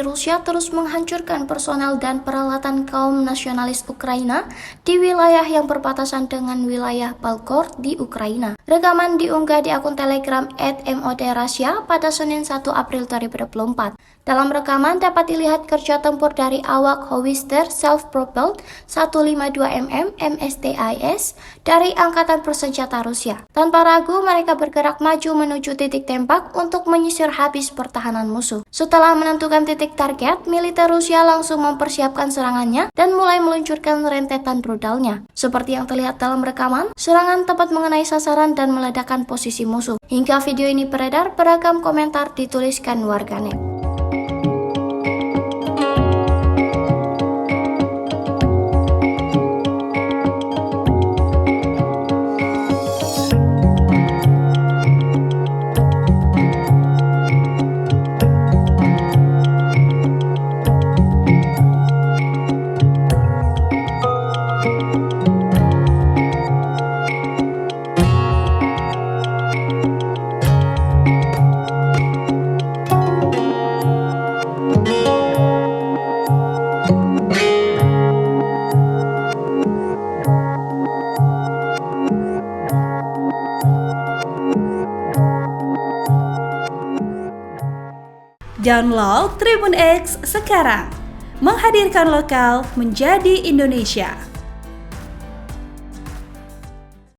Rusia terus menghancurkan personel dan peralatan kaum nasionalis Ukraina di wilayah yang berbatasan dengan wilayah Belgorod di Ukraina. Rekaman diunggah di akun Telegram @MOD_Russia pada Senin 1 April 2024. Dalam rekaman dapat dilihat kerja tempur dari awak Howitzer Self-Propelled 152mm MSTIS dari Angkatan Bersenjata Rusia. Tanpa ragu, mereka bergerak maju menuju titik tembak untuk menyisir habis pertahanan musuh. Setelah menentukan titik target, militer Rusia langsung mempersiapkan serangannya dan mulai meluncurkan rentetan rudalnya. Seperti yang terlihat dalam rekaman, serangan tepat mengenai sasaran dan meledakkan posisi musuh. Hingga video ini beredar, beragam komentar dituliskan warganet. Download Tribun X sekarang, menghadirkan lokal menjadi Indonesia.